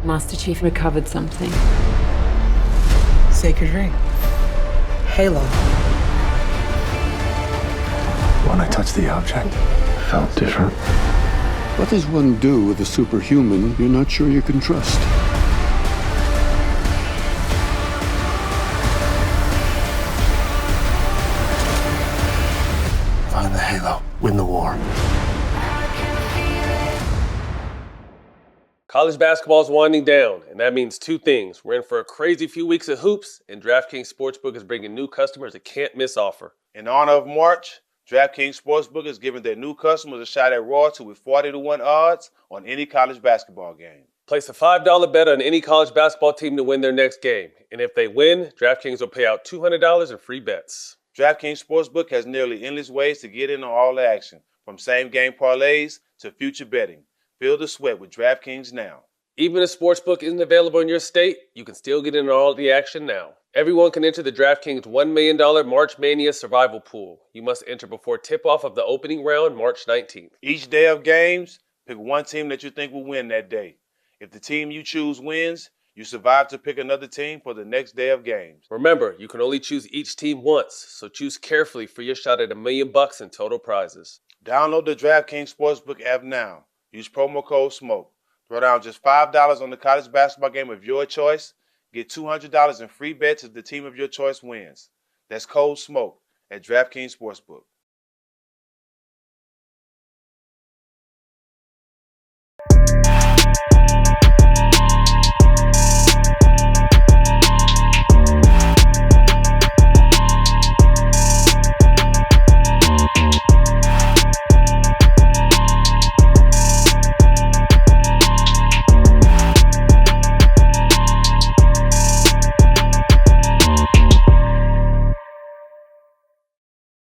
Master Chief recovered something. Sacred ring. Halo. When I touched the object, it felt different. What does one do with a superhuman you're not sure you can trust? Find the Halo. Win the war. College basketball is winding down, and that means two things. We're in for a crazy few weeks of hoops, and DraftKings Sportsbook is bringing new customers a can't-miss offer. In honor of March, DraftKings Sportsbook is giving their new customers a shot at royalty with 40-1 odds on any college basketball game. Place a $5 bet on any college basketball team to win their next game, and if they win, DraftKings will pay out $200 in free bets. DraftKings Sportsbook has nearly endless ways to get in on all the action, from same-game parlays to future betting. Feel the sweat with DraftKings now. Even if Sportsbook isn't available in your state, you can still get in on all the action now. Everyone can enter the DraftKings $1 million March Mania Survival Pool. You must enter before tip-off of the opening round, March 19th. Each day of games, pick one team that you think will win that day. If the team you choose wins, you survive to pick another team for the next day of games. Remember, you can only choose each team once, so choose carefully for your shot at $1 million in total prizes. Download the DraftKings Sportsbook app now. Use promo code SMOKE. Throw down just $5 on the college basketball game of your choice. Get $200 in free bets if the team of your choice wins. That's code SMOKE at DraftKings Sportsbook.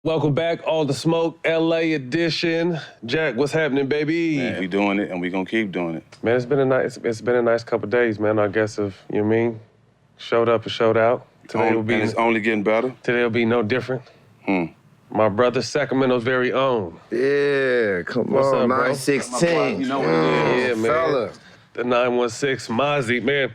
Welcome back, All the Smoke LA edition. Jack, what's happening, baby? Man, we doing it, and we gonna keep doing it. Man, it's been a nice couple of days, man. I guess if you know what I mean, showed up and showed out. Today will be and it's only getting better. Today will be no different. My brother, Sacramento's very own. Yeah, come What's on, up, bro? 916. You know what it is. Yeah, man. Fella. The 916 Mozzy, man.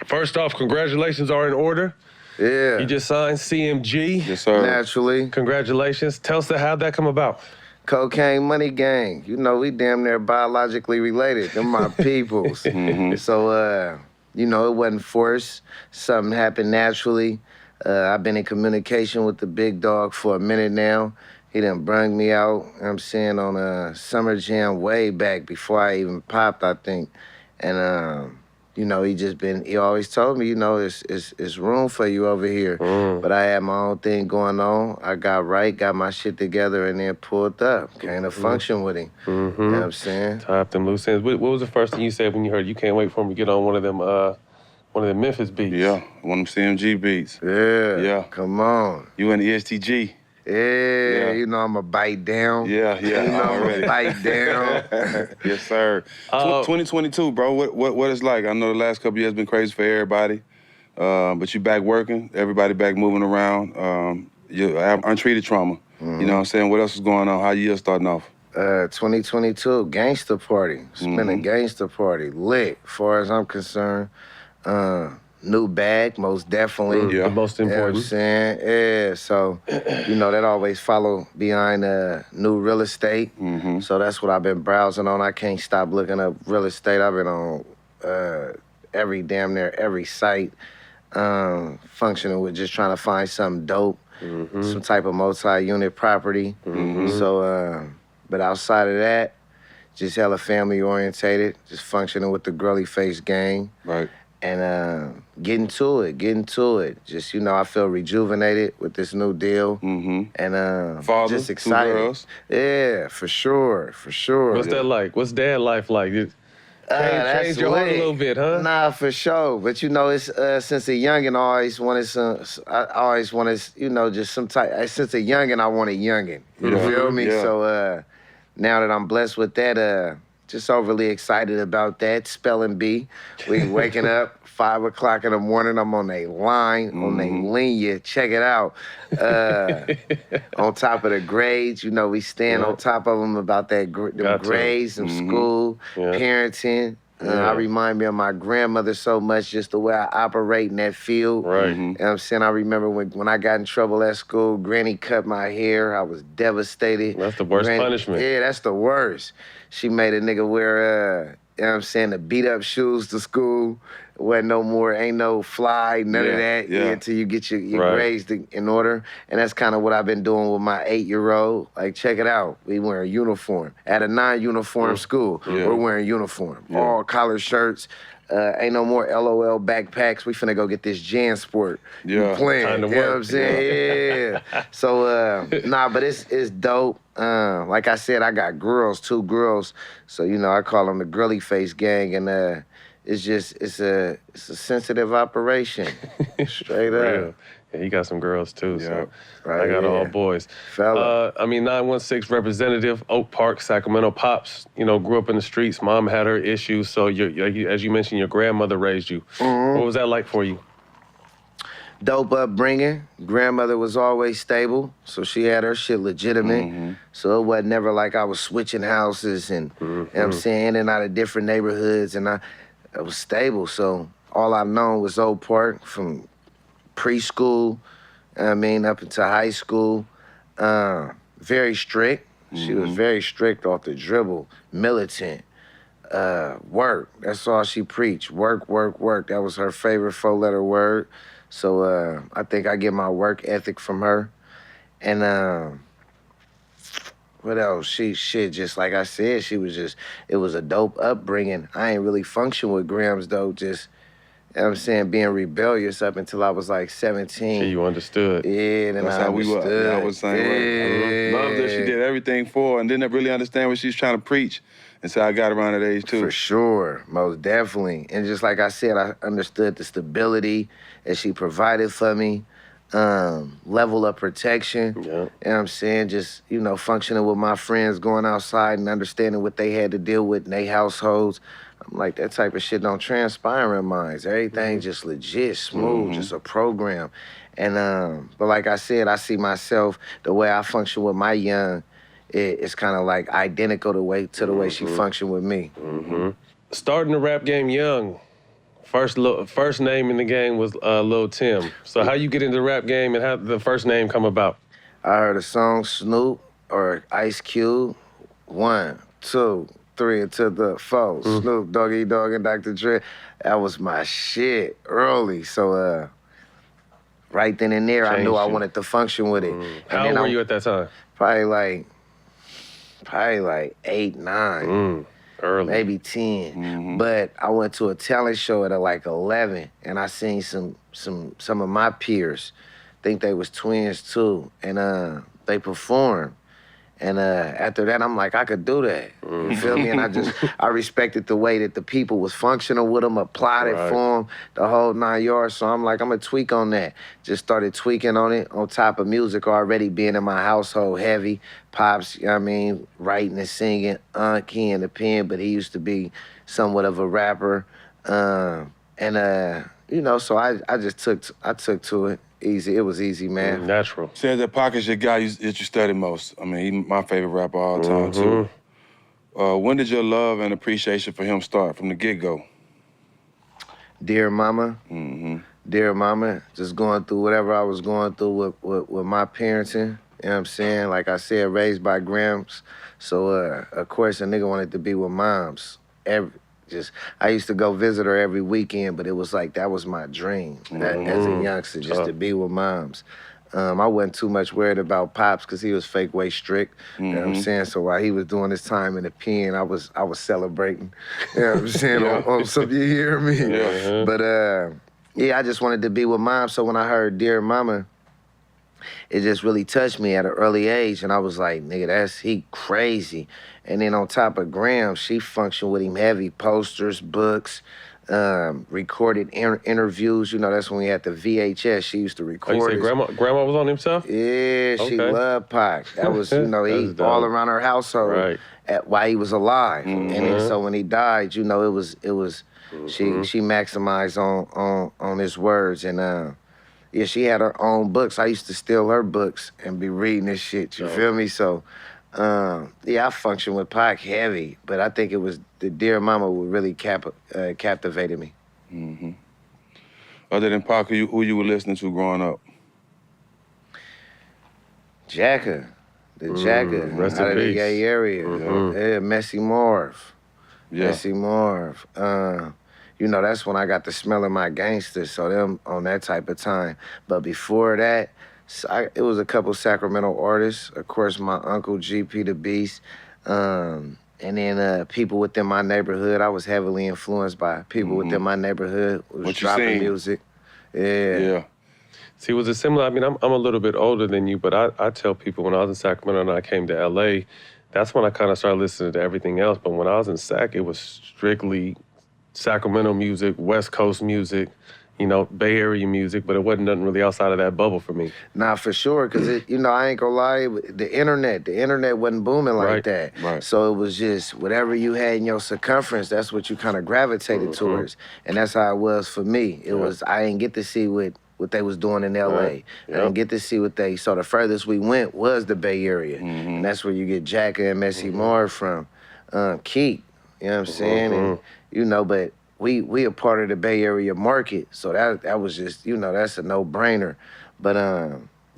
First off, congratulations are in order. Yeah. You just signed CMG. Yes, sir. Naturally. Congratulations. Tell us how'd that come about? Cocaine Money Gang. You know, we damn near biologically related. They're my peoples. So, you know, it wasn't forced. Something happened naturally. I've been in communication with the big dog for a minute now. He done brung me out, you know what I'm saying, on a Summer Jam way back before I even popped, I think. And, you know, he always told me, you know, it's room for you over here. But I had my own thing going on. I got my shit together, and then pulled up. Came to function with him. You know what I'm saying? Tie up them loose ends. What was the first thing you said when you heard you can't wait for him to get on one of them Memphis beats? Yeah, one of them CMG beats. Yeah. Come on. You and the ESTG. Yeah, you know I'm a bite down. Yeah, You know I'm already. a bite down. Yes, sir. 2022, bro. What it's like? I know the last couple years been crazy for everybody, but you back working. Everybody back moving around. You have untreated trauma. You know what I'm saying? What else is going on? How you starting off? 2022, gangster party. It's been a gangster party. Lit, as far as I'm concerned. New bag, most definitely. The most important. You know what I'm saying? Yeah, so, you know, that always follow behind new real estate. So that's what I've been browsing on. I can't stop looking up real estate. I've been on damn near every site, functioning with just trying to find something dope, some type of multi-unit property. So, but outside of that, just hella family-orientated, just functioning with the Girly Face gang. Right. And getting to it. Just, you know, I feel rejuvenated with this new deal. And Father, just excited. 2 girls. Yeah, for sure. What's that like? What's dad life like? Change your heart a little bit, huh? Nah, for sure. But you know, it's since a youngin', I always wanted, you know, just some type. Since a youngin', I wanted youngin'. You feel me? Yeah. So now that I'm blessed with that, just overly excited about that. Spelling bee. We waking up 5 o'clock in the morning. I'm on a line, on a linear. Check it out. On top of the grades, you know, we stand on top of them about them grades, them school, parenting, I remind me of my grandmother so much, just the way I operate in that field. Right. You know what I'm saying? I remember when I got in trouble at school, Granny cut my hair. I was devastated. That's the worst punishment. Yeah, that's the worst. She made a nigga wear, you know what I'm saying, the beat up shoes to school. Wasn't no more, ain't no fly, none of that until you get your grades in order. And that's kind of what I've been doing with my 8-year-old. Like, check it out. We wear a uniform. At a non-uniform school, we're wearing uniform. All collar shirts. Ain't no more LOL backpacks. We finna go get this JanSport. Playing. Time to you know work. what I'm saying? Yeah. So, nah, but it's dope. Like I said, I got girls, 2 girls. So, you know, I call them the girly face gang. And it's just, it's a sensitive operation. Straight up. Real. Yeah, he got some girls too, so Right, I got all boys. Fella. I mean, 916 representative, Oak Park, Sacramento Pops, you know, grew up in the streets. Mom had her issues, so as you mentioned, your grandmother raised you. What was that like for you? Dope upbringing. Grandmother was always stable, so she had her shit legitimate. So it wasn't never like I was switching houses and, you know what I'm saying, in and out of different neighborhoods, and I was stable. So all I known was Oak Park from preschool, I mean, up into high school. Very strict. She was very strict off the dribble, militant. Work, that's all she preached. Work, work, work. That was her favorite 4-letter word. So I think I get my work ethic from her. And what else? Just like I said, it was a dope upbringing. I ain't really function with Grams though, just, you know what I'm saying, being rebellious up until I was like 17. Yeah, you understood. Yeah, then That's I how we understood. were. Yeah, I was saying, Yeah. Mom said she did everything for her and didn't really understand what she was trying to preach. And so I got around that age too. For sure, most definitely. And just like I said, I understood the stability that she provided for me, level of protection. You know what I'm saying? Just, you know, functioning with my friends, going outside and understanding what they had to deal with in their households. I'm like, that type of shit don't transpire in mine. Everything just legit, smooth, just a program. And, but like I said, I see myself, the way I function with my young, it's kind of like identical to the way she functioned with me. Starting the rap game young. First name in the game was Lil Tim. So how you get into the rap game and how did the first name come about? I heard a song, Snoop or Ice Cube, 1, 2, 3 into the 4. Snoop, Doggy Dogg, and Dr. Dre. That was my shit early. So right then and there, I knew I wanted to function with it. How old were you at that time? Probably like 8, 9. Early. Maybe 10. But I went to a talent show at like 11, and I seen some of my peers, think they was twins too, and they performed. And after that, I'm like, I could do that. You feel me? And I respected the way that the people was functioning with them, applied it for them, the whole 9 yards. So I'm like, I'm gonna tweak on that. Just started tweaking on it on top of music already being in my household heavy. Pops, you know what I mean, writing and singing, key in the pen, but he used to be somewhat of a rapper. You know, so I took to it. Easy, it was easy, man. Natural. Says that Pocket's your guy that you study most. I mean, he my favorite rapper all time, too. When did your love and appreciation for him start, from the get-go? Dear Mama. Dear Mama, just going through whatever I was going through with my parenting. You know what I'm saying? Like I said, raised by Grams. So, of course, a nigga wanted to be with moms. I used to go visit her every weekend, but it was like, that was my dream as a youngster, just to be with moms. I wasn't too much worried about Pops because he was fake way strict. You know what I'm saying? So while he was doing his time in the pen, I was celebrating. You know what I'm saying? on some, you hear me? But yeah, I just wanted to be with mom. So when I heard Dear Mama, it just really touched me at an early age. And I was like, nigga, he crazy. And then on top of Graham, she functioned with him heavy. Posters, books, recorded interviews. You know, that's when we had the VHS. She used to record. Oh, you say grandma was on himself? Yeah, she loved Pac. That was, you know, he all around her household while he was alive. And then so when he died, you know, it was she maximized on his words. And yeah, she had her own books. I used to steal her books and be reading this shit, you feel me? So Yeah, I functioned with Pac heavy, but I think it was the Dear Mama who really captivated me. Mm-hmm. Other than Pac, who you were listening to growing up? Jacka. The Jacka. Rest Out in of the peace. gay area. Yeah, Messy Marv. Yeah. Messy Marv. You know, that's when I got the smell of my gangsters, so them on that type of time. But before that, it was a couple Sacramento artists. Of course, my uncle, GP the Beast. And then people within my neighborhood. I was heavily influenced by people within my neighborhood who was What you dropping seen? music. Yeah. See, was it similar? I mean, I'm a little bit older than you, but I tell people when I was in Sacramento and I came to LA, that's when I kind of started listening to everything else. But when I was in Sac, it was strictly Sacramento music, West Coast music, you know, Bay Area music, but it wasn't nothing really outside of that bubble for me. Nah, for sure, because, you know, I ain't gonna lie, the internet wasn't booming like that. Right. So it was just whatever you had in your circumference, that's what you kind of gravitated towards. And that's how it was for me. It was, I didn't get to see what they was doing in LA. I didn't get to see so the furthest we went was the Bay Area. And that's where you get Jacka and Messy Marv from. Keith, you know what I'm saying? And, you know, but we a part of the Bay Area market, so that was just, you know, that's a no-brainer. But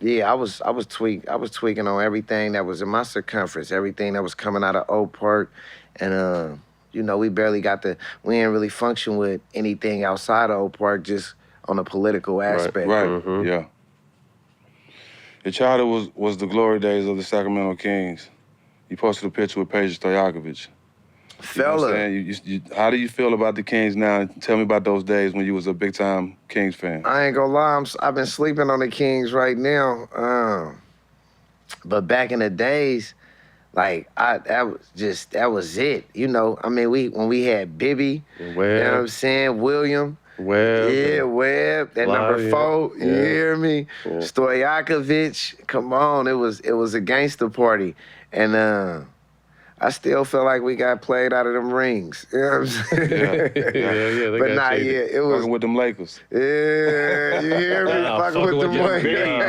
yeah, I was tweaking on everything that was in my circumference, everything that was coming out of Oak Park, and you know, we didn't really function with anything outside of Oak Park, just on a political aspect. Right. Yeah. Your childhood was the glory days of the Sacramento Kings. You posted a picture with Paige Stojakovic. Fella. You know what I'm saying? How do you feel about the Kings now? Tell me about those days when you was a big-time Kings fan. I ain't gonna lie, I've been sleeping on the Kings right now. But back in the days, like, that was it. You know, I mean, when we had Bibby, you know what I'm saying, William. Webb, that number 4, you hear me? Stojakovic, come on, it was a gangster party. And I still feel like we got played out of them rings. You know what I'm saying? Yeah. But nah, it was. Fucking with them Lakers. Yeah, you hear me? Fucking with them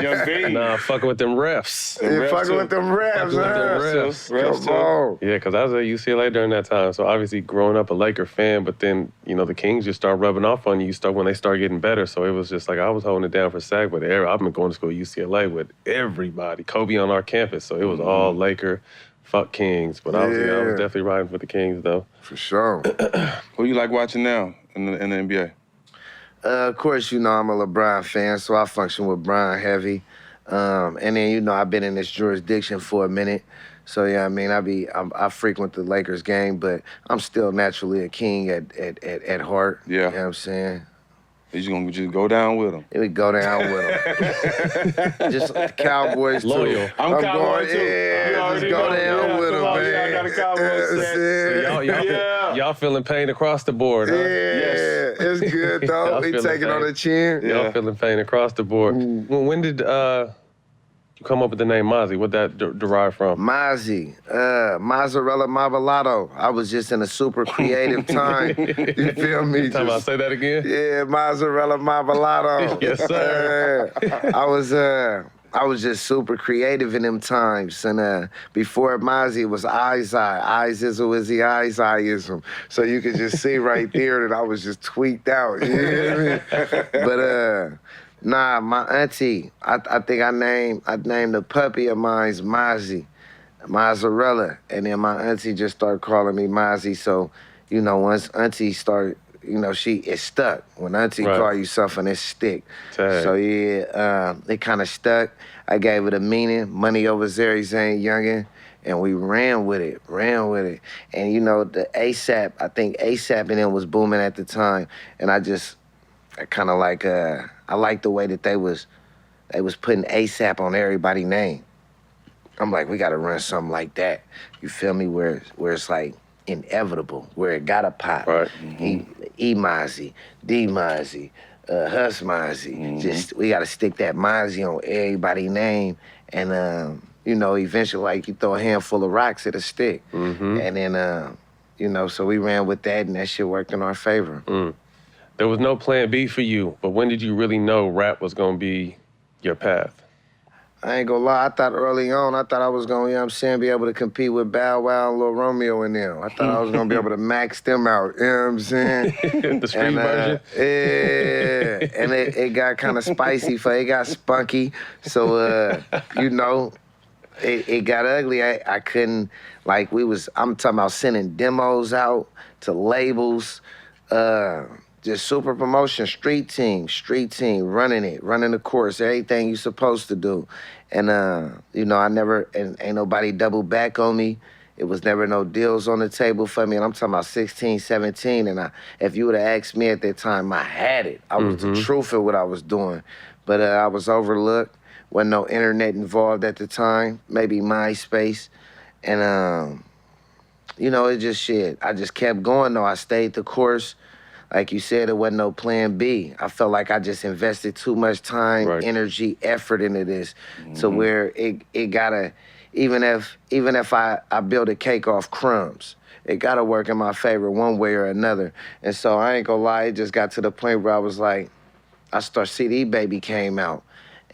Young B. Nah, fucking with them refs. Yeah, fucking with them refs, Refs. Come on. Yeah, because I was at UCLA during that time. So obviously growing up a Laker fan, but then, you know, the Kings just start rubbing off on you when they start getting better. So it was just like I was holding it down for Sac, but I've been going to school at UCLA with everybody. Kobe on our campus, so it was all Laker. Fuck Kings, but I was definitely riding for the Kings, though. For sure. Who you like watching now in the NBA? Of course, you know, I'm a LeBron fan, so I function with Bron heavy. And then, you know, I've been in this jurisdiction for a minute. So, yeah, I mean, I frequent the Lakers game, but I'm still naturally a King at heart. Yeah. You know what I'm saying? You gonna just go down with them? We go down with them. Just like the Cowboys, too. Loyal. I'm Cowboy, too. Yeah, just go down with them, man. I got a Cowboy set. Y'all feeling pain across the board, huh? Yeah, it's good, though. We take it on the chin. Y'all feeling pain across the board. When did you come up with the name Mozzy? What'd that derive from? Mozzy, mozzarella marmalado. I was just in a super creative time. You feel me? Time I say that again? Yeah, mozzarella marmalado. Yes, sir. I was just super creative in them times. And before Mozzy, it was Eyes-ism. So you could just see right there that I was just tweaked out. You hear me? But nah, my auntie, I think I named a puppy of mine's Mozzy, mozzarella. And then my auntie just started calling me Mozzy. So, you know, once auntie started, you know, it's stuck. When auntie call you something, it stick. Tag. So yeah, it kind of stuck. I gave it a meaning, money over Zary Zane Youngin, and we ran with it. And you know, the ASAP, I think ASAP and them was booming at the time, and I kind of like, I like the way that they was putting ASAP on everybody's name. I'm like, we gotta run something like that. You feel me? Where it's like inevitable, where it gotta pop. Right. E Mozzy, D Mozzy, Hus Mozzy. Just we gotta stick that Mozzy on everybody's name, and you know, eventually, like you throw a handful of rocks, it'll stick. And then you know, so we ran with that, and that shit worked in our favor. There was no plan B for you, but when did you really know rap was gonna be your path? I ain't gonna lie, I thought early on, I was gonna, you know what I'm saying, be able to compete with Bow Wow and Lil Romeo and them. I thought I was gonna be able to max them out, you know what I'm saying? The street version? Yeah, and it got kind of spicy, it got spunky, so, you know, it got ugly. I couldn't, like, I'm talking about sending demos out to labels, just super promotion, street team, running the course, everything you supposed to do. And, you know, ain't nobody double back on me. It was never no deals on the table for me. And I'm talking about 16, 17. And if you would have asked me at that time, I had it. I was the truth of what I was doing. But I was overlooked. Wasn't no internet involved at the time, maybe MySpace. And, you know, it just shit. I just kept going, though. I stayed the course. Like you said, it wasn't no plan B. I felt like I just invested too much time, energy, effort into this to where it gotta, even if I build a cake off crumbs, it gotta work in my favor one way or another. And so I ain't gonna lie, it just got to the point where I was like, CD Baby came out.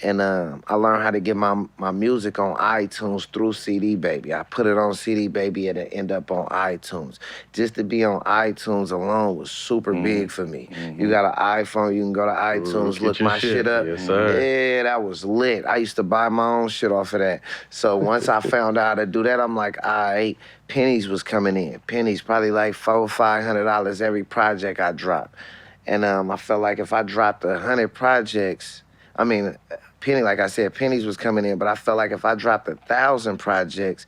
And I learned how to get my music on iTunes through CD Baby. I put it on CD Baby and it ended up on iTunes. Just to be on iTunes alone was super big for me. You got an iPhone, you can go to iTunes, look my shit up. Yes, sir. Yeah, that was lit. I used to buy my own shit off of that. So once I found out how to do that, I'm like, all right, pennies was coming in. Pennies, probably like $400 or $500 every project I dropped. And I felt like if I dropped 100 projects, like I said, pennies was coming in, but I felt like if I dropped 1,000 projects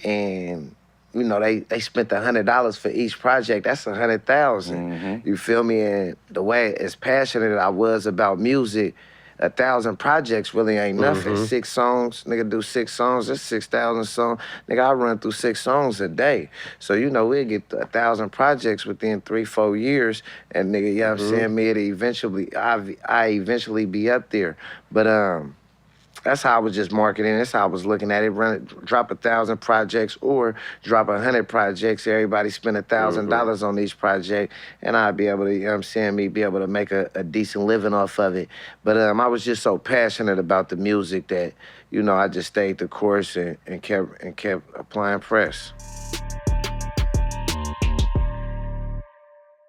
and, you know, they spent $100 for each project, that's 100,000. You feel me? And the way as passionate I was about music, 1,000 projects really ain't nothing. 6 songs, nigga do 6 songs, that's 6,000 songs. Nigga, I run through 6 songs a day. So, you know, we'll get 1,000 projects within 3-4 years, and nigga, you know what I'm saying, me to eventually, I eventually be up there. But that's how I was just marketing. That's how I was looking at it. Drop 1,000 projects or drop 100 projects. Everybody spend $1,000 on each project, and I'd be able to, you know what I'm saying, be able to make a decent living off of it. But I was just so passionate about the music that, you know, I just stayed the course and kept applying press.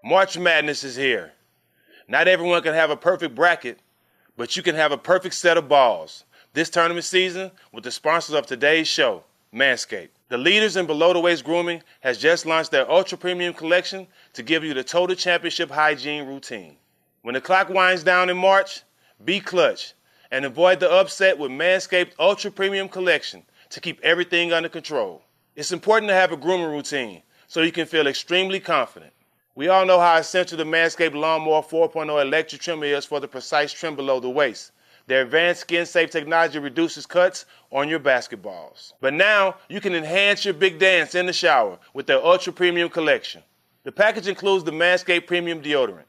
March Madness is here. Not everyone can have a perfect bracket, but you can have a perfect set of balls. This tournament season with the sponsors of today's show, Manscape. The leaders in below-the-waist grooming has just launched their ultra-premium collection to give you the total championship hygiene routine. When the clock winds down in March, be clutch and avoid the upset with Manscaped ultra-premium collection to keep everything under control. It's important to have a grooming routine so you can feel extremely confident. We all know how essential the Manscaped Lawnmower 4.0 electric trimmer is for the precise trim below the waist. Their advanced skin-safe technology reduces cuts on your basketballs. But now, you can enhance your big dance in the shower with their ultra-premium collection. The package includes the Manscaped Premium Deodorant.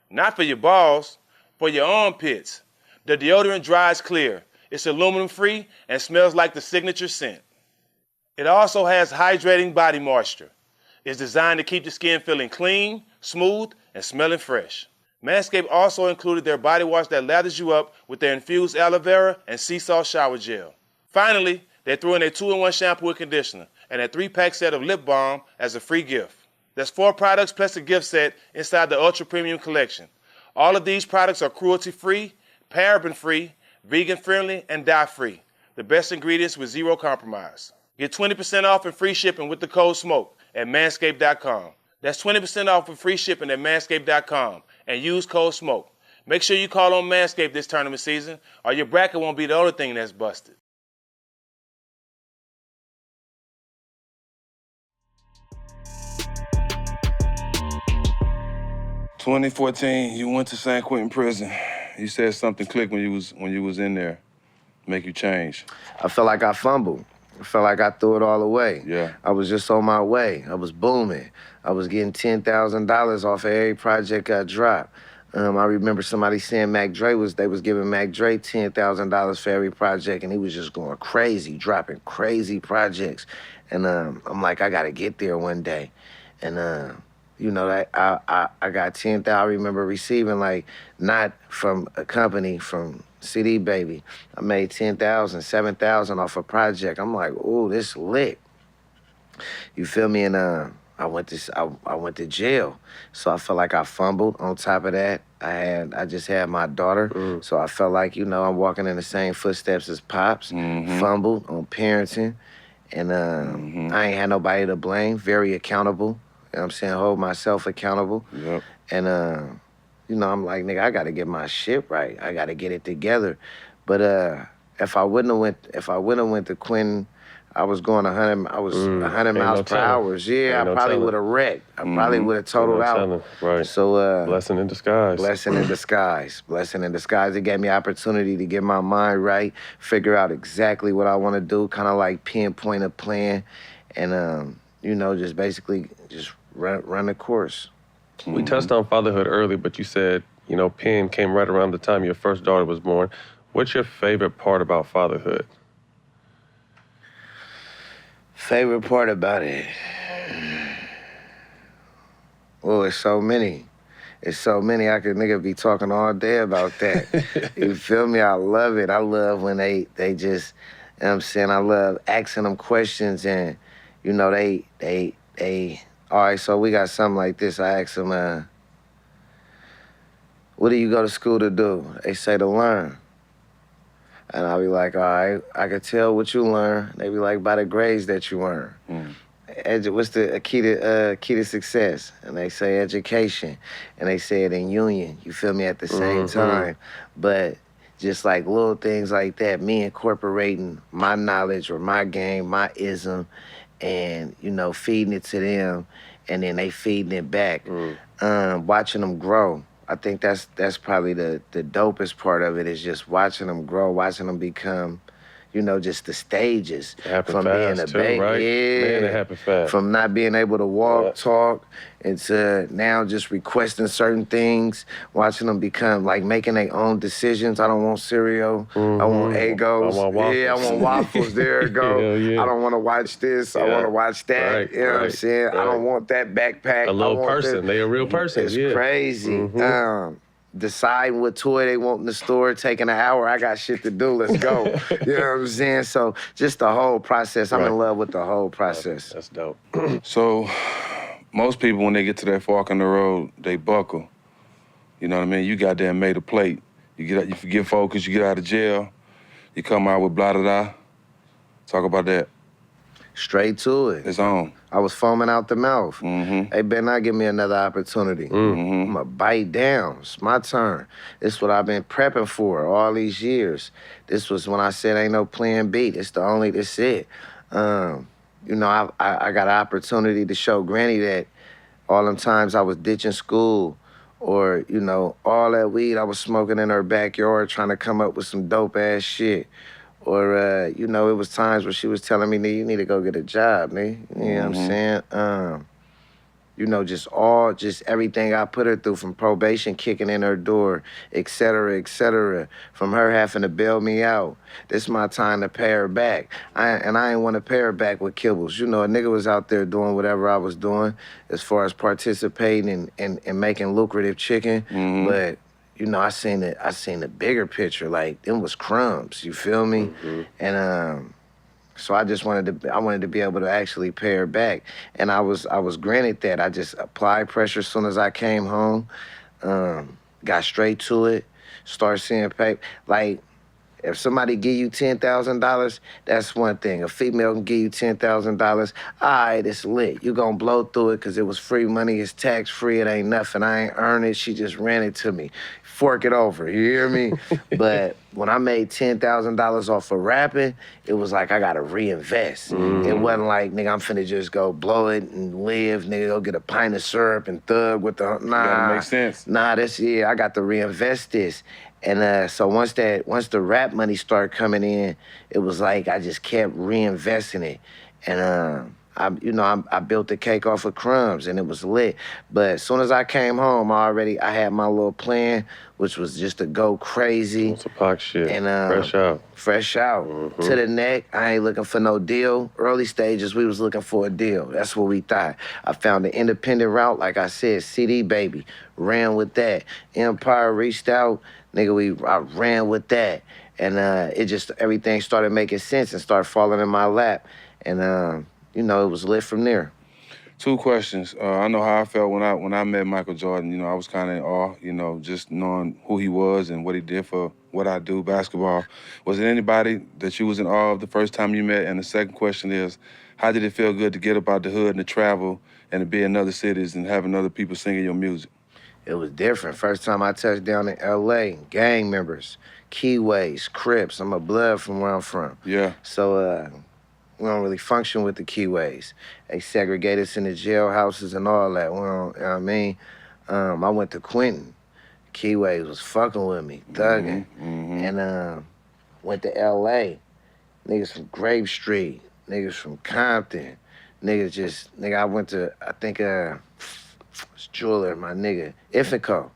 Not for your balls, for your armpits. The deodorant dries clear. It's aluminum-free and smells like the signature scent. It also has hydrating body moisture. It's designed to keep the skin feeling clean, smooth, and smelling fresh. Manscaped also included their body wash that lathers you up with their infused aloe vera and sea salt shower gel. Finally, they threw in a 2-in-1 shampoo and conditioner and a 3-pack set of lip balm as a free gift. There's 4 products plus a gift set inside the Ultra Premium collection. All of these products are cruelty-free, paraben-free, vegan-friendly, and dye-free. The best ingredients with zero compromise. Get 20% off and free shipping with the code SMOKE at manscaped.com. That's 20% off with free shipping at manscaped.com and use code SMOKE. Make sure you call on Manscaped this tournament season or your bracket won't be the only thing that's busted. In 2014, you went to San Quentin prison. You said something clicked when you was in there, make you change. I felt like I fumbled. I felt like I threw it all away. Yeah. I was just on my way. I was booming. I was getting $10,000 off of every project I dropped. I remember somebody saying they was giving Mac Dre $10,000 for every project, and he was just going crazy, dropping crazy projects. And I'm like, I gotta get there one day. And You know, I got 10,000. I remember receiving, like, not from a company, from CD Baby. I made 10,000, 7,000 off a project. I'm like, ooh, this lit. You feel me? And I went to jail, so I felt like I fumbled. On top of that, I just had my daughter, so I felt like, you know, I'm walking in the same footsteps as Pops. Fumbled on parenting, and I ain't had nobody to blame. Very accountable. You know what I'm saying? Hold myself accountable. Yep. And you know, I'm like, nigga, I gotta get my shit right. I gotta get it together. But if I wouldn't have went to Quentin, I was going 100. I was 100 miles per hour. Yeah, I probably would have wrecked. I probably would have totaled out. Right. So blessing in disguise. Blessing in disguise. Blessing in disguise. It gave me opportunity to get my mind right, figure out exactly what I want to do, kind of like pinpoint a plan, and you know, just basically just run the course. We touched on fatherhood early, but you said, you know, Penn came right around the time your first daughter was born. What's your favorite part about fatherhood? Favorite part about it? Oh, it's so many. It's so many. I could nigga be talking all day about that. You feel me? I love it. I love when they just, you know what I'm saying? I love asking them questions and, you know, they all right, so we got something like this. I ask them, what do you go to school to do? They say to learn. And I'll be like, all right, I can tell what you learn. They be like, by the grades that you earn. What's the key to success? And they say education. And they say it in union, you feel me, at the same time. But just like little things like that, me incorporating my knowledge or my game, my ism, and, you know, feeding it to them, and then they feeding it back. Watching them grow. I think that's probably the dopest part of it, is just watching them grow, watching them become, you know, just the stages. From being a baby. Right? Yeah. Man, it happened fast. From not being able to walk, talk, into now just requesting certain things, watching them become, like, making their own decisions. I don't want cereal. I want Eggos. I want waffles. Yeah, I want waffles. There it go. Yeah. I don't want to watch this. I want to watch that. Right, you know what I'm saying? I don't want that backpack. A little person. They a real person. It's crazy. Deciding what toy they want in the store, taking an hour. I got shit to do. Let's go. You know what I'm saying? So just the whole process. I'm in love with the whole process. That's dope. So most people, when they get to that fork in the road, they buckle. You know what I mean? You goddamn made a plate. You forget focus, you get out of jail, you come out with blah-da-da. Talk about that. Straight to it. It's on. I was foaming out the mouth. They better not give me another opportunity. I'm gonna bite down. It's my turn. This is what I've been prepping for all these years. This was when I said ain't no plan B. This it. You know, I got an opportunity to show Granny that all them times I was ditching school, or, you know, all that weed I was smoking in her backyard trying to come up with some dope ass shit. Or, you know, it was times where she was telling me, you need to go get a job, nigga. You know what I'm saying? You know, just everything I put her through, from probation kicking in her door, et cetera, from her having to bail me out. This is my time to pay her back. I ain't want to pay her back with kibbles. You know, a nigga was out there doing whatever I was doing as far as participating and making lucrative chicken, but, you know, I seen the bigger picture. Like, them was crumbs, you feel me? And so I wanted to be able to actually pay her back. And I was granted that. I just applied pressure as soon as I came home, got straight to it, started seeing paper. Like, if somebody give you $10,000, that's one thing. A female can give you $10,000, all right, it's lit. You gonna blow through it because it was free money, it's tax-free, it ain't nothing. I ain't earned it, she just ran it to me. Fork it over, you hear me? But when I made $10,000 off of rapping, it was like I gotta reinvest. It wasn't like, nigga, I'm finna just go blow it and live, nigga, go get a pint of syrup and thug with the, nah. Gotta make sense. Nah, I got to reinvest this. And so once the rap money started coming in, it was like I just kept reinvesting it. And I built the cake off of crumbs and it was lit. But as soon as I came home, I had my little plan, which was just to go crazy. Some Pac shit. And fresh out to the neck. I ain't looking for no deal. Early stages, we was looking for a deal. That's what we thought. I found the independent route, like I said, CD Baby, ran with that. Empire reached out, nigga. I ran with that, and everything started making sense and started falling in my lap, and it was lit from there. 2 questions. I know how I felt when I met Michael Jordan. I was kind of in awe, just knowing who he was and what he did for what I do, basketball. Was there anybody that you was in awe of the first time you met? And the second question is, how did it feel good to get up out the hood and to travel and to be in other cities and having other people singing your music? It was different. First time I touched down in L.A., gang members, Keyways, Crips. I'm a blood from where I'm from. Yeah. So, we don't really function with the Keyways. They segregate us in the jailhouses and all that. We don't, you know what I mean? I went to Quentin. Keyways was fucking with me, thugging. And went to L.A. Niggas from Grape Street, niggas from Compton. I went to, I think, it's Jeweler, my nigga. Ifico,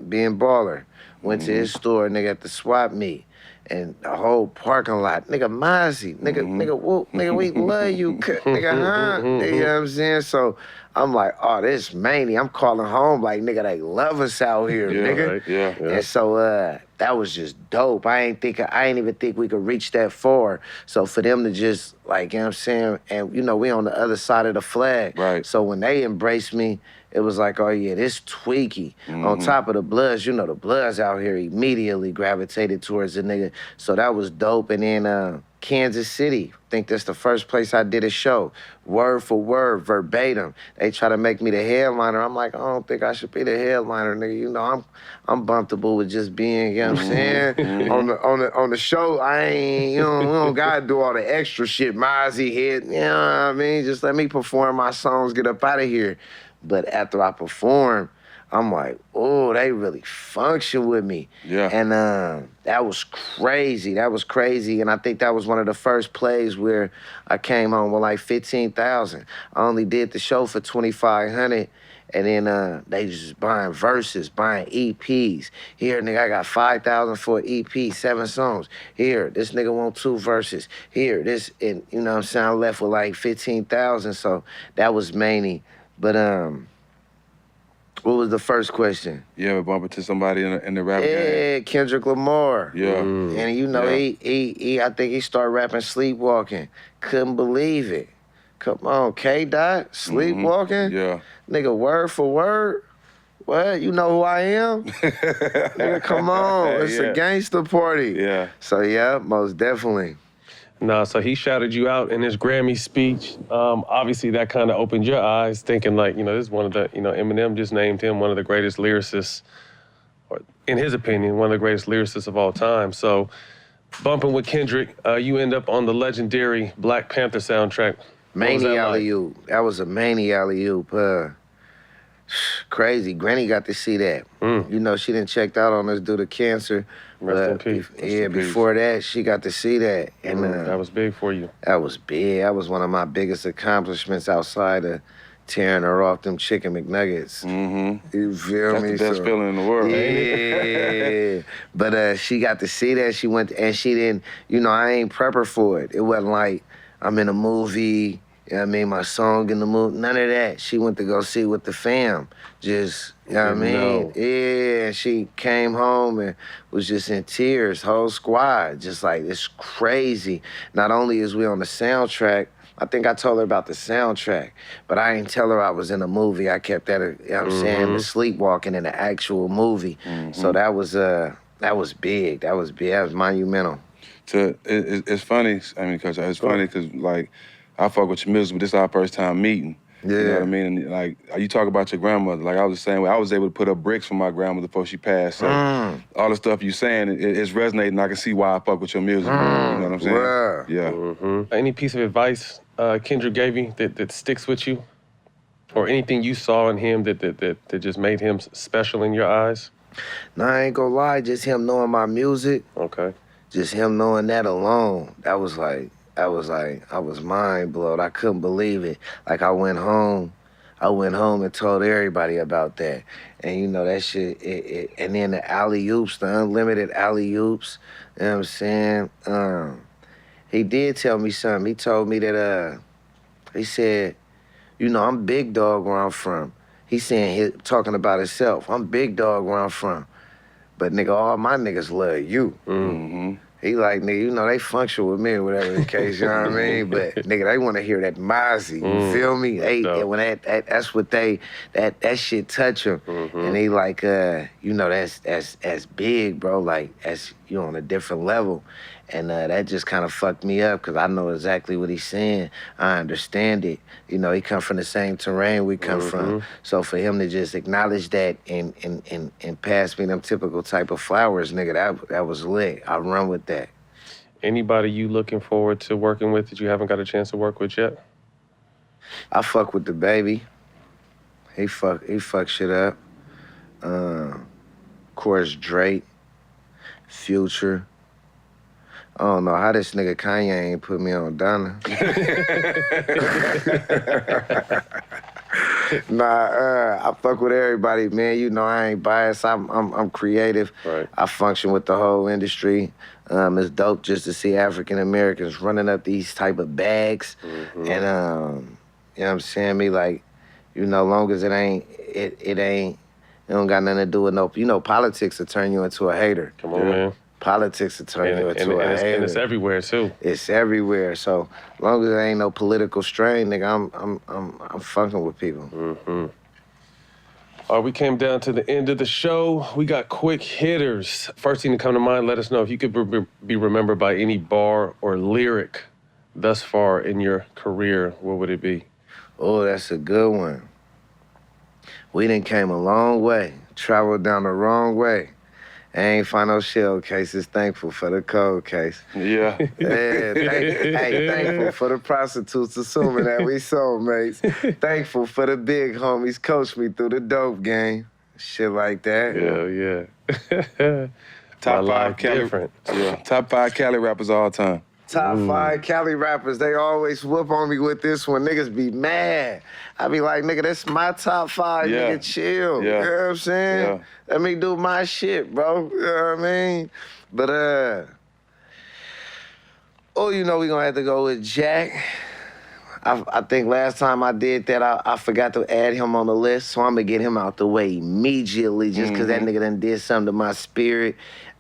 being baller. Went to his store, nigga, at the swap meet. And the whole parking lot, nigga, Mozzy, nigga, whoop, nigga, we love you, nigga, huh? You know what I'm saying? So I'm like, oh, this mania. I'm calling home like, nigga, they love us out here, nigga. Right. Yeah. And so that was just dope. I ain't even think we could reach that far. So for them to just, like, you know what I'm saying? And, we on the other side of the flag. Right. So when they embraced me, it was like, oh, yeah, this tweaky. On top of the Bloods, the Bloods out here immediately gravitated towards the nigga. So that was dope. And then Kansas City, I think that's the first place I did a show. Word for word, verbatim. They try to make me the headliner. I'm like, I don't think I should be the headliner, nigga. I'm bumpable with just being, you know what I'm saying? On the show, I ain't, we don't gotta do all the extra shit, Mozzy hit, you know what I mean? Just let me perform my songs, get up out of here. But after I perform, I'm like, oh, they really function with me. Yeah. And that was crazy. And I think that was one of the first plays where I came home with like 15,000. I only did the show for 2,500. And then they just buying verses, buying EPs. Here, nigga, I got 5,000 for an EP, 7 songs. Here, this nigga want 2 verses. Here, this, and you know what I'm saying? I left with like 15,000. So that was mainly. But what was the first question? You ever bump into somebody in the rap game? Yeah, Kendrick Lamar. Yeah. And he I think he started rapping Sleepwalking. Couldn't believe it. Come on, K-Dot, Sleepwalking? Yeah. Nigga, word for word? What? You know who I am? Nigga, come on. It's a gangster party. Yeah. So, yeah, most definitely. Nah, so he shouted you out in his Grammy speech. Obviously, that kind of opened your eyes, thinking like, this is one of the, Eminem just named him one of the greatest lyricists, or in his opinion, one of the greatest lyricists of all time. So, bumping with Kendrick, you end up on the legendary Black Panther soundtrack. Mania alley-oop. That was a mania alley-oop. Crazy. Granny got to see that. She done checked out on us due to cancer. Rest in peace. Before that, she got to see that. And that was big for you. That was big. That was one of my biggest accomplishments outside of tearing her off them chicken McNuggets. You feel me? That's the best feeling in the world. Yeah. But she got to see that. She went, and she didn't, I ain't prep her for it. It wasn't like I'm in a movie, my song in the movie, none of that. She went to go see with the fam. Just, Yeah, she came home and was just in tears, whole squad. Just like, it's crazy. Not only is we on the soundtrack, I think I told her about the soundtrack, but I didn't tell her I was in a movie. I kept that, the sleepwalking in the actual movie. So that was big. That was big. That was monumental. It's funny, because like, I fuck with your music, but this is our first time meeting. Yeah. You know what I mean? And like, you talk about your grandmother, like I was the same way. I was able to put up bricks for my grandmother before she passed. So all the stuff you saying, it's resonating. I can see why I fuck with your music. You know what I'm saying? Yeah. Any piece of advice Kendrick gave you that sticks with you? Or anything you saw in him that just made him special in your eyes? No, I ain't gonna lie, just him knowing my music. Okay. Just him knowing that alone, that was I was mind blown. I couldn't believe it. Like I went home and told everybody about that. And you know, that shit, and then the alley-oops, the unlimited alley-oops, you know what I'm saying? He did tell me something. He told me that, he said, you know, I'm big dog where I'm from. He's saying, talking about himself, I'm big dog where I'm from. But nigga, all my niggas love you. Mm-hmm. He like, nigga, you know, they function with me or whatever the case, you know what I mean? But nigga, they want to hear that Mozzy, you feel me? When that's what that shit touch him. And he like, you know, that's big, bro. Like, that's, you on a different level. And that just kind of fucked me up because I know exactly what he's saying. I understand it. You know, he come from the same terrain we come from. So for him to just acknowledge that and pass me them typical type of flowers, nigga, that was lit. I run with that. Anybody you looking forward to working with that you haven't got a chance to work with yet? I fuck with the Baby. He fuck shit up. Of course, Drake, Future. I don't know how this nigga Kanye ain't put me on Donna. Nah, I fuck with everybody, man. You know I ain't biased. I'm creative. Right. I function with the whole industry. It's dope just to see African Americans running up these type of bags, and you know what I'm saying? Me like, you know, long as it ain't, it don't got nothing to do with no, you know, politics will turn you into a hater. Come on, man. Politics will turn you into a hater. And it's everywhere too. It's everywhere. So long as there ain't no political strain, nigga, I'm fucking with people. All right, we came down to the end of the show. We got quick hitters. First thing to come to mind, let us know if you could be remembered by any bar or lyric thus far in your career, what would it be? Oh, that's a good one. We done came a long way, traveled down the wrong way. I ain't find no shell cases, thankful for the cold case. Yeah. Thankful for the prostitutes, assuming that we soulmates. Thankful for the big homies, coached me through the dope game. Shit like that. Yeah. Top 5 Cali. Different. Yeah. Top 5 Cali rappers all time. Top 5 Cali rappers, they always whoop on me with this one. Niggas be mad. I be like, nigga, that's my top 5, nigga, chill. You know what I'm saying? Yeah. Let me do my shit, bro. You know what I mean? But, you know we gonna have to go with Jack. I think last time I did that, I forgot to add him on the list, so I'm gonna get him out the way immediately just because that nigga done did something to my spirit.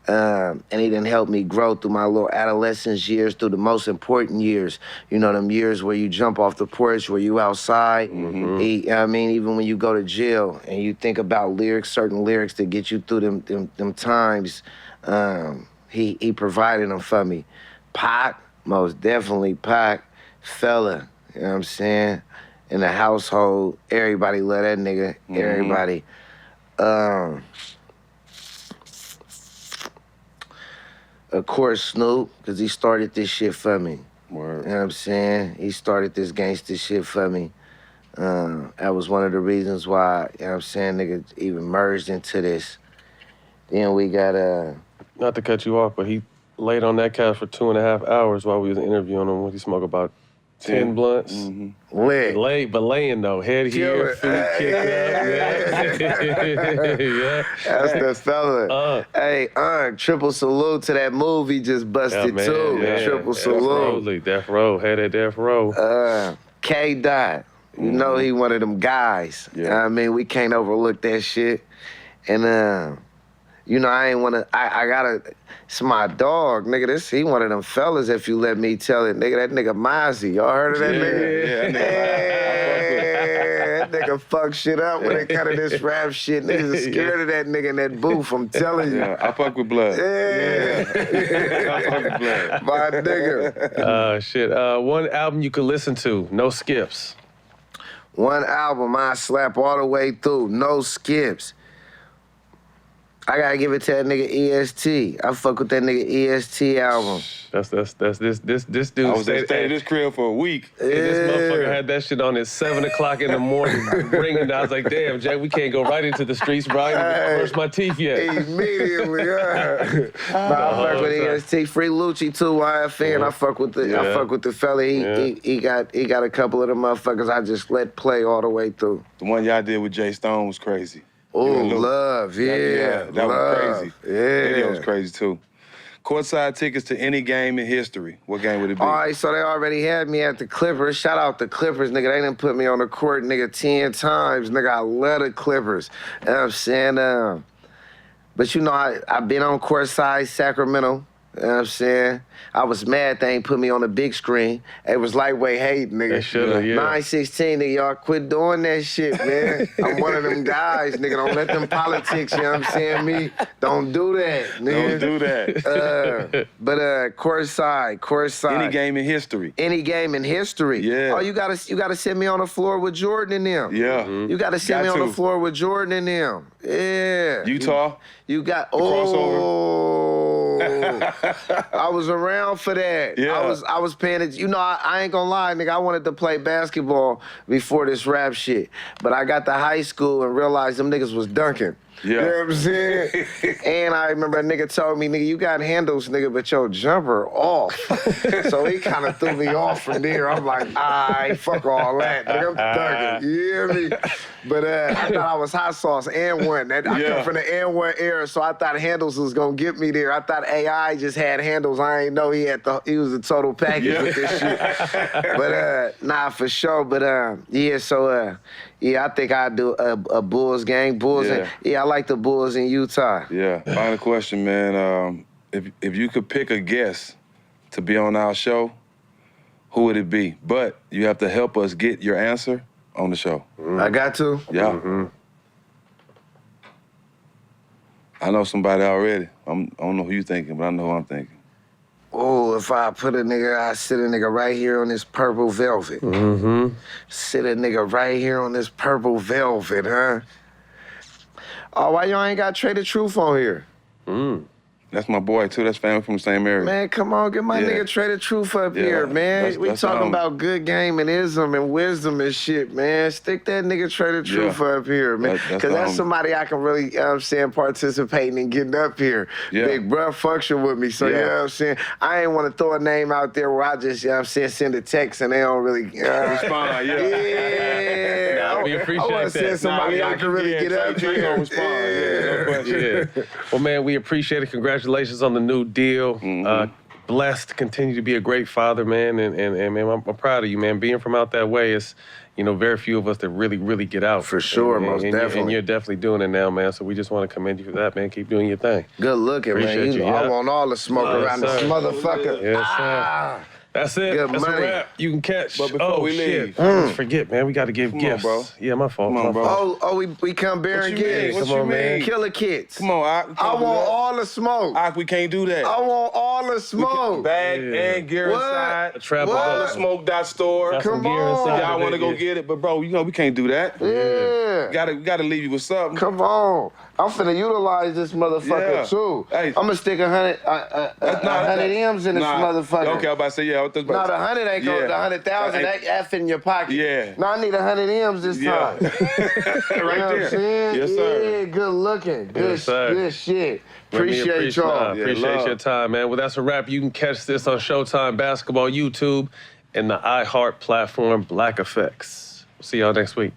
And he done helped me grow through my little adolescence years, through the most important years. You know, them years where you jump off the porch, where you outside. I mean, even when you go to jail and you think about lyrics, certain lyrics that get you through them times, he provided them for me. Pac, most definitely Pac, fella, you know what I'm saying? In the household, everybody love that nigga, everybody. Of course, Snoop, because he started this shit for me. Word. You know what I'm saying? He started this gangster shit for me. That was one of the reasons why, you know what I'm saying, nigga even merged into this. Then we got, Not to cut you off, but he laid on that couch for 2.5 hours while we was interviewing him. What he smoked about 10 blunts. lit. Laying though, head here, feet kicked up. Yeah. That's the fella. Hey, triple salute to that move he just busted too. Yeah. Triple salute. Death Row, head at Death Row. K-Dot, you know he one of them guys. I mean, we can't overlook that shit. And you know, I ain't wanna, I gotta, it's my dog, nigga. He one of them fellas, if you let me tell it. Nigga, that nigga Mozzy. Y'all heard of that nigga? That nigga fuck shit up when it come to this rap shit. Niggas are scared of that nigga in that booth, I'm telling you. Yeah, I fuck with blood. I fuck with blood. My nigga. Shit. One album you can listen to, no skips. One album I slap all the way through, no skips. I gotta give it to that nigga EST. I fuck with that nigga EST album. That's this dude. I was stayed at this crib for a week. And this motherfucker had that shit on at 7 o'clock in the morning, ringing. I was like, damn, Jack, we can't go right into the streets, bro. I ain't even brush my teeth yet. Immediately, I fuck with EST. Free Lucci too, YFN. I fuck with the fella. He got a couple of them motherfuckers I just let play all the way through. The one y'all did with Jay Stone was crazy. Oh, Love, that Love, was crazy. Yeah. Video was crazy too. Courtside tickets to any game in history. What game would it be? All right, so they already had me at the Clippers. Shout out the Clippers, nigga. They done put me on the court, nigga, 10 times. Nigga, I love the Clippers. You know what I'm saying? But you know, I've been on courtside Sacramento. You know what I'm saying? I was mad they ain't put me on the big screen. It was lightweight hate, nigga. They should've, yeah. 916, nigga, y'all quit doing that shit, man. I'm one of them guys, nigga. Don't let them politics, you know what I'm saying, me. Don't do that, nigga. Don't do that. But courtside. Any game in history. Any game in history. Yeah. Oh, you gotta sit me on the floor with Jordan and them. Yeah. You gotta sit me on the floor with Jordan and them. Yeah. Utah. You got crossover. I was around for that. Yeah. I was paying it. You know, I ain't gonna lie, nigga. I wanted to play basketball before this rap shit, but I got to high school and realized them niggas was dunking. Yeah. You know what I'm saying? And I remember a nigga told me, nigga, you got handles, nigga, but your jumper off. So he kind of threw me off from there. I'm like, fuck all that. Nigga, I'm thugging. You hear me? But I thought I was hot sauce and one. I come from the and one era, so I thought handles was gonna get me there. I thought AI just had handles. I ain't know he was a total package with this shit. But nah, for sure. But I think I'd do a Bulls gang. I like the Bulls in Utah. Yeah. Final question, man. If you could pick a guest to be on our show, who would it be? But you have to help us get your answer on the show. I got to? Yeah. Mm-hmm. I know somebody already. I don't know who you thinking, but I know who I'm thinking. Oh, if I put a nigga, I sit a nigga right here on this purple velvet. Mm-hmm. Sit a nigga right here on this purple velvet, huh? Oh, why y'all ain't got Trader Truth on here? That's my boy, too. That's family from the same area. Man, come on, get my nigga Trader Truth up here, man. We talking about good game and ism and wisdom and shit, man. Stick that nigga Trader Truth up here, man. Because that's somebody I can really, you know what I'm saying, participating and getting up here. Yeah. Big bruh function with me, so you know what I'm saying? I ain't want to throw a name out there where I just, you know what I'm saying, send a text and they don't really respond, yeah. We appreciate I want to send somebody I can really get up here. Well, man, we appreciate it. Congratulations on the new deal. Blessed to continue to be a great father, man. And man, I'm proud of you, man. Being from out that way is, you know, very few of us that really get out. For sure, most definitely. And you're definitely doing it now, man. So we just want to commend you for that, man. Keep doing your thing. Good looking, Appreciate man. You, I want all the smoke around this motherfucker. Yes, sir. That's it. Good That's money. a wrap. You can catch. But before we leave, forget, man. We got to give gifts. on, bro. Yeah, my fault. Come on, bro. We come bearing What you mean? gifts. What Come you on, man. mean? Killer kits. Come on, I want all the smoke. we can't do that. I want all the smoke. Bag and gear What? inside. A travel What? bag. Smoke.store. Got some Come gear on. inside. Y'all want to go get it, but bro, you know we can't do that. Yeah. Gotta leave you with something. Come on. I'm finna utilize this motherfucker too. Hey. I'm gonna stick 100 M's in this motherfucker. Okay, I was about to say, yeah. No, the 100 ain't going, the 100,000, that F in your pocket. Yeah. No, I need 100 M's this time. Right You know what I'm there. saying? Yes, sir. Yeah, good looking. Yes, sir. Good shit. Man, we Appreciate y'all. Appreciate love. your time, man. Well, that's a wrap. You can catch this on Showtime Basketball YouTube and the iHeart platform Black Effects. We'll see y'all next week.